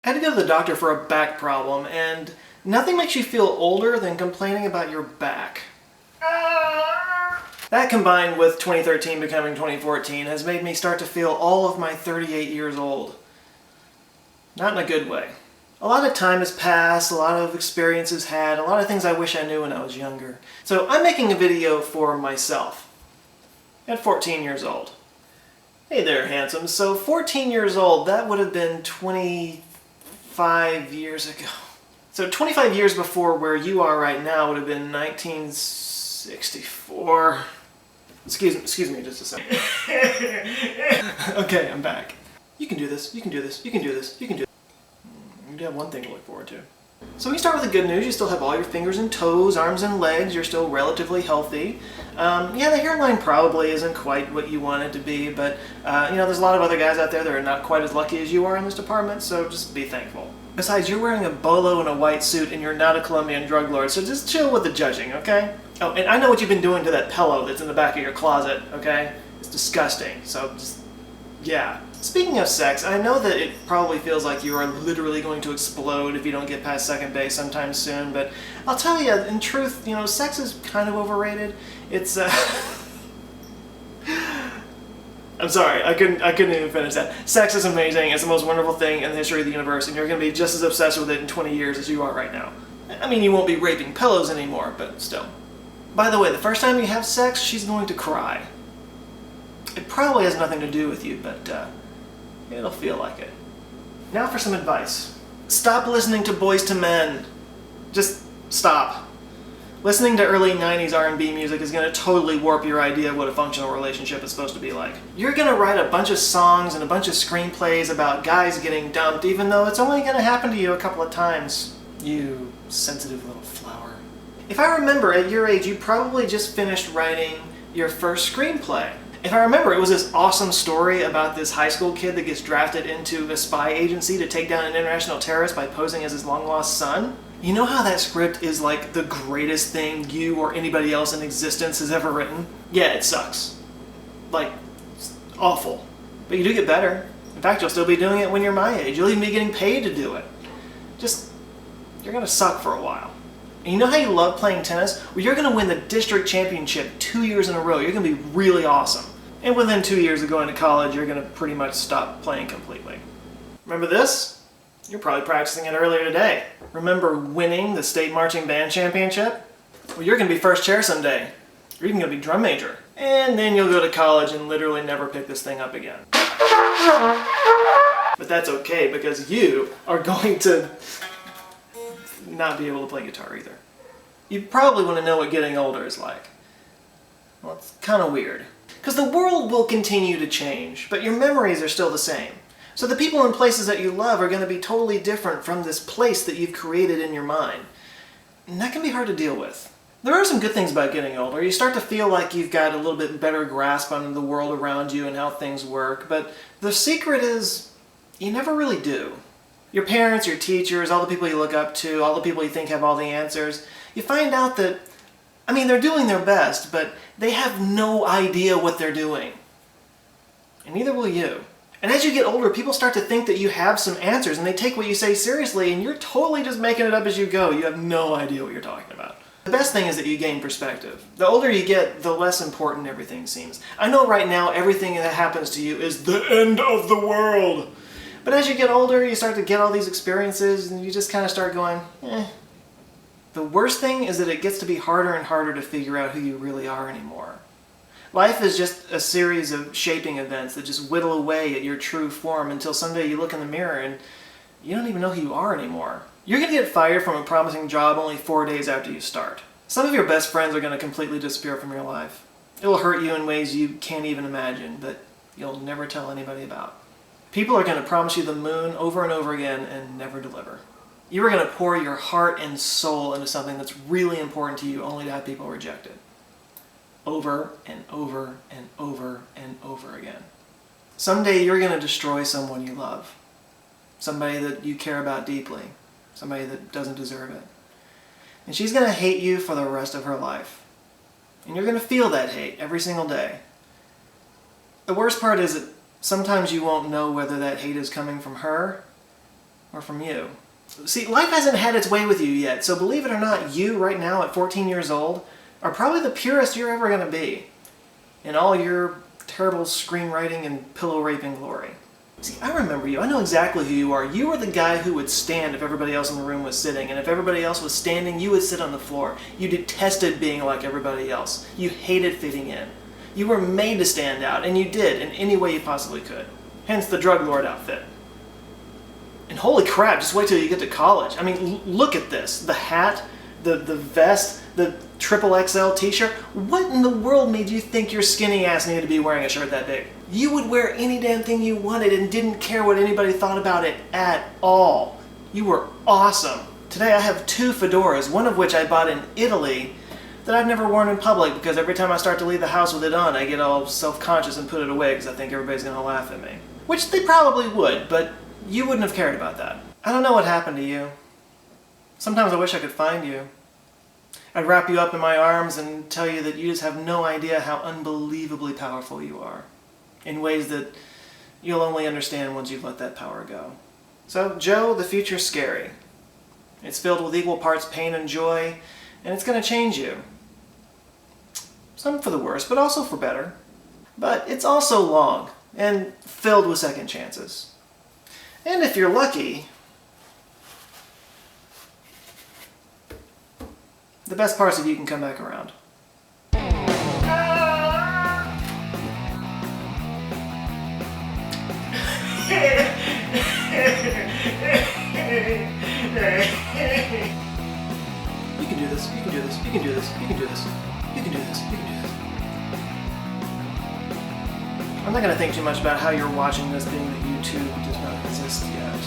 I had to go to the doctor for a back problem, and nothing makes you feel older than complaining about your back. That combined with 2013 becoming 2014 has made me start to feel all of my 38 years old. Not in a good way. A lot of time has passed, a lot of experiences had, a lot of things I wish I knew when I was younger. So I'm making a video for myself. At 14 years old. Hey there, handsome. So 14 years old, that would have been 25 years ago. So 25 years before where you are right now would have been 1964. Excuse me just a second. Okay, I'm back. You can do this, you can do this, you can do this, you can do this. You have one thing to look forward to. So we start with the good news. You still have all your fingers and toes, arms and legs. You're still relatively healthy. Yeah, the hairline probably isn't quite what you want it to be, but there's a lot of other guys out there that are not quite as lucky as you are in this department, so just be thankful. Besides, you're wearing a bolo and a white suit and you're not a Colombian drug lord, so just chill with the judging, okay? Oh, and I know what you've been doing to that pillow that's in the back of your closet, okay? It's disgusting, so just, yeah. Speaking of sex, I know that it probably feels like you are literally going to explode if you don't get past second base sometime soon, but I'll tell you, in truth, sex is kind of overrated. It's, I'm sorry, I couldn't even finish that. Sex is amazing, it's the most wonderful thing in the history of the universe, and you're going to be just as obsessed with it in 20 years as you are right now. I mean, you won't be raping pillows anymore, but still. By the way, the first time you have sex, she's going to cry. It probably has nothing to do with you, but, it'll feel like it. Now for some advice. Stop listening to Boyz II Men. Just stop. Listening to early 90s R&B music is going to totally warp your idea of what a functional relationship is supposed to be like. You're going to write a bunch of songs and a bunch of screenplays about guys getting dumped, even though it's only going to happen to you a couple of times. You sensitive little flower. If I remember, at your age, you probably just finished writing your first screenplay. If I remember, it was this awesome story about this high school kid that gets drafted into a spy agency to take down an international terrorist by posing as his long-lost son. You know how that script is like the greatest thing you or anybody else in existence has ever written? Yeah, it sucks. Like, it's awful. But you do get better. In fact, you'll still be doing it when you're my age. You'll even be getting paid to do it. Just, you're gonna suck for a while. And you know how you love playing tennis? Well, you're gonna win the district championship 2 years in a row. You're gonna be really awesome. And within 2 years of going to college, you're going to pretty much stop playing completely. Remember this? You're probably practicing it earlier today. Remember winning the state marching band championship? Well, you're going to be first chair someday. You're even going to be drum major. And then you'll go to college and literally never pick this thing up again. But that's okay, because you are going to not be able to play guitar either. You probably want to know what getting older is like. Well, it's kind of weird. Because the world will continue to change, but your memories are still the same. So the people and places that you love are going to be totally different from this place that you've created in your mind. And that can be hard to deal with. There are some good things about getting older. You start to feel like you've got a little bit better grasp on the world around you and how things work, but the secret is you never really do. Your parents, your teachers, all the people you look up to, all the people you think have all the answers, you find out that they're doing their best, but they have no idea what they're doing. And neither will you. And as you get older, people start to think that you have some answers, and they take what you say seriously, and you're totally just making it up as you go. You have no idea what you're talking about. The best thing is that you gain perspective. The older you get, the less important everything seems. I know right now everything that happens to you is the end of the world. But as you get older, you start to get all these experiences, and you just kind of start going, eh. The worst thing is that it gets to be harder and harder to figure out who you really are anymore. Life is just a series of shaping events that just whittle away at your true form until someday you look in the mirror and you don't even know who you are anymore. You're going to get fired from a promising job only 4 days after you start. Some of your best friends are going to completely disappear from your life. It will hurt you in ways you can't even imagine, but you'll never tell anybody about. People are going to promise you the moon over and over again and never deliver. You are going to pour your heart and soul into something that's really important to you only to have people reject it. Over and over and over and over again. Someday you're going to destroy someone you love. Somebody that you care about deeply. Somebody that doesn't deserve it. And she's going to hate you for the rest of her life. And you're going to feel that hate every single day. The worst part is that sometimes you won't know whether that hate is coming from her or from you. See, life hasn't had its way with you yet, so believe it or not, you right now at 14 years old are probably the purest you're ever going to be in all your terrible screenwriting and pillow raping glory. See, I remember you. I know exactly who you are. You were the guy who would stand if everybody else in the room was sitting, and if everybody else was standing, you would sit on the floor. You detested being like everybody else. You hated fitting in. You were made to stand out, and you did in any way you possibly could. Hence the drug lord outfit. And holy crap, just wait till you get to college. I mean, look at this. The hat, the vest, the triple XL t-shirt. What in the world made you think your skinny ass needed to be wearing a shirt that big? You would wear any damn thing you wanted and didn't care what anybody thought about it at all. You were awesome. Today I have 2 fedoras, one of which I bought in Italy, that I've never worn in public because every time I start to leave the house with it on, I get all self-conscious and put it away because I think everybody's going to laugh at me. Which they probably would, but you wouldn't have cared about that. I don't know what happened to you. Sometimes I wish I could find you. I'd wrap you up in my arms and tell you that you just have no idea how unbelievably powerful you are, in ways that you'll only understand once you've let that power go. So, Joe, the future's scary. It's filled with equal parts pain and joy, and it's going to change you. Some for the worse, but also for better. But it's also long, and filled with second chances. And if you're lucky, the best parts of you can come back around. You can do this, you can do this, you can do this, you can do this, you can do this, you can do this. I'm not going to think too much about how you're watching this being that YouTube does not exist yet.